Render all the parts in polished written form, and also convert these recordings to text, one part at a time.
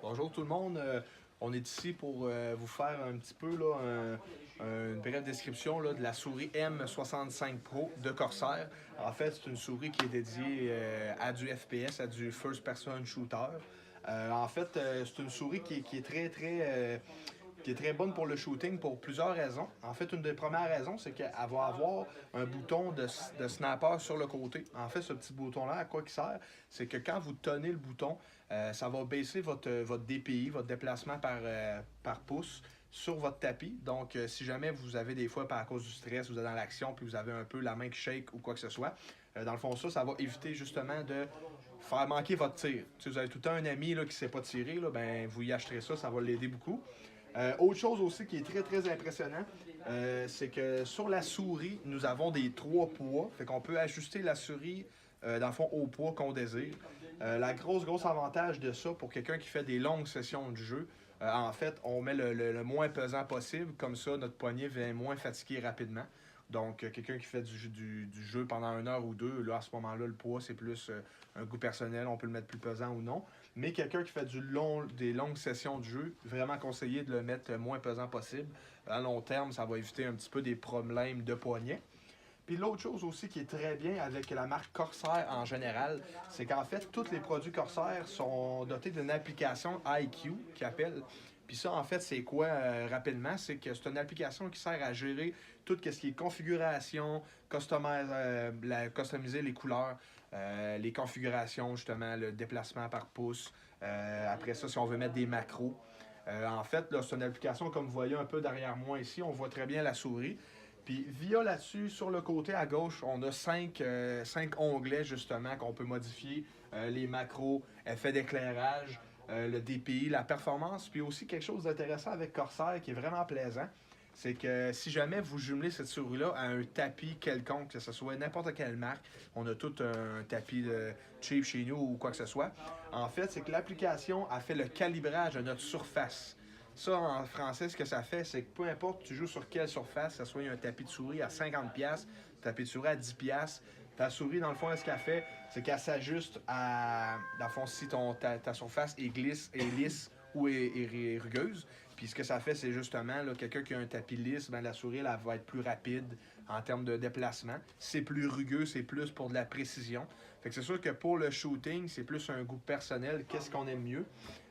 Bonjour tout le monde. On est ici pour vous faire un petit peu là, une brève description là, de la souris M65 Pro de Corsair. En fait, c'est une souris qui est dédiée à du FPS, à du First Person Shooter. C'est une souris qui est qui est très bonne pour le shooting pour plusieurs raisons. En fait, une des premières raisons, c'est qu'elle va avoir un bouton de snapper sur le côté. En fait, ce petit bouton-là, à quoi il sert? C'est que quand vous tenez le bouton, ça va baisser votre DPI, votre déplacement par pouce sur votre tapis. Donc, si jamais vous avez des fois, à cause du stress, vous êtes dans l'action, puis vous avez un peu la main qui shake ou quoi que ce soit, dans le fond, ça va éviter justement de faire manquer votre tir. Si vous avez tout le temps un ami là, qui ne sait pas tirer, là, ben, vous y acheterez ça va l'aider beaucoup. Autre chose aussi qui est très impressionnant, c'est que sur la souris, nous avons des 3 poids. Fait qu'on peut ajuster la souris dans le fond au poids qu'on désire. La grosse avantage de ça pour quelqu'un qui fait des longues sessions de jeu, en fait, on met le moins pesant possible. Comme ça, notre poignet vient moins fatiguer rapidement. Donc, quelqu'un qui fait du jeu pendant 1 heure ou deux, là, à ce moment-là, le poids, c'est plus un goût personnel. On peut le mettre plus pesant ou non. Mais quelqu'un qui fait des longues sessions de jeu, vraiment conseillé de le mettre le moins pesant possible. À long terme, ça va éviter un petit peu des problèmes de poignet. Puis l'autre chose aussi qui est très bien avec la marque Corsair en général, c'est qu'en fait, tous les produits Corsair sont dotés d'une application IQ qui appelle. Puis ça, en fait, c'est quoi rapidement? C'est que c'est une application qui sert à gérer tout ce qui est configuration, customiser les couleurs, les configurations, justement, le déplacement par pouce. Après ça, si on veut mettre des macros. En fait, là, c'est une application, comme vous voyez un peu derrière moi ici, on voit très bien la souris. Puis via là-dessus, sur le côté à gauche, on a 5 onglets justement qu'on peut modifier. Les macros, effets d'éclairage, le DPI, la performance. Puis aussi quelque chose d'intéressant avec Corsair qui est vraiment plaisant, c'est que si jamais vous jumelez cette souris-là à un tapis quelconque, que ce soit n'importe quelle marque, on a tout un tapis de cheap chez nous ou quoi que ce soit, en fait, c'est que l'application a fait le calibrage de notre surface. Ça, en français, ce que ça fait, c'est que peu importe tu joues sur quelle surface, que ce soit un tapis de souris à 50$, un tapis de souris à 10$, ta souris, dans le fond, ce qu'elle fait, c'est qu'elle s'ajuste à. Dans le fond, si ta surface est lisse ou est rugueuse. Puis ce que ça fait, c'est justement, quelqu'un qui a un tapis lisse, ben, la souris, elle va être plus rapide en termes de déplacement. C'est plus rugueux, c'est plus pour de la précision. Fait que c'est sûr que pour le shooting, c'est plus un goût personnel. Qu'est-ce qu'on aime mieux?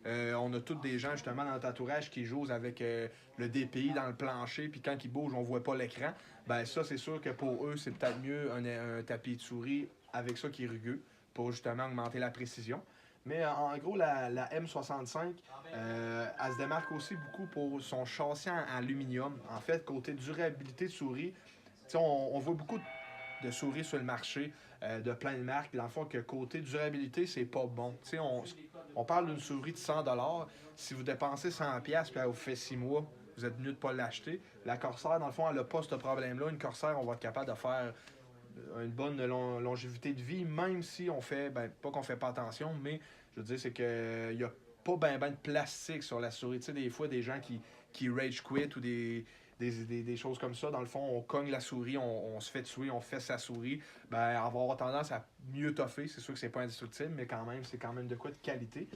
On a tous des gens, justement, dans notre entourage qui jouent avec le DPI dans le plancher, puis quand ils bougent, on voit pas l'écran. Ben ça, c'est sûr que pour eux, c'est peut-être mieux un tapis de souris avec ça qui est rugueux pour justement augmenter la précision. Mais en gros, la M65, elle se démarque aussi beaucoup pour son châssis en aluminium. En fait, côté durabilité de souris, on voit beaucoup de souris sur le marché de plein de marques. Dans le fond, que côté durabilité, c'est pas bon. On parle d'une souris de 100$. Si vous dépensez 100$ puis elle vous fait 6 mois, vous êtes mieux de ne pas l'acheter. La Corsair, dans le fond, elle n'a pas ce problème-là. Une Corsair, on va être capable de faire une bonne longévité de vie, même si on fait, ben, pas qu'on fait pas attention, mais je veux dire, c'est qu'il n'y a pas ben de plastique sur la souris. Tu sais, des fois, des gens qui rage quit ou des choses comme ça, dans le fond, on cogne la souris, on se fait tuer, on fait sa souris, ben, elle va avoir tendance à mieux toffer. C'est sûr que c'est pas indestructible, mais quand même, c'est quand même de quoi de qualité.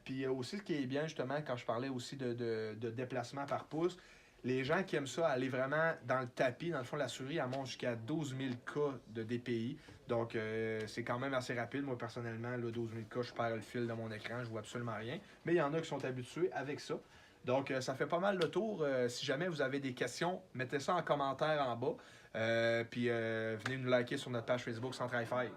Puis aussi, ce qui est bien, justement, quand je parlais aussi de déplacement par pouce, les gens qui aiment ça, aller vraiment dans le tapis, dans le fond, la souris, elle monte jusqu'à 12 000 K de DPI. Donc, c'est quand même assez rapide. Moi, personnellement, là, 12 000 K, je perds le fil de mon écran, je vois absolument rien. Mais il y en a qui sont habitués avec ça. Donc, ça fait pas mal le tour. Si jamais vous avez des questions, mettez ça en commentaire en bas. Puis, venez nous liker sur notre page Facebook Centre Hi-Fi.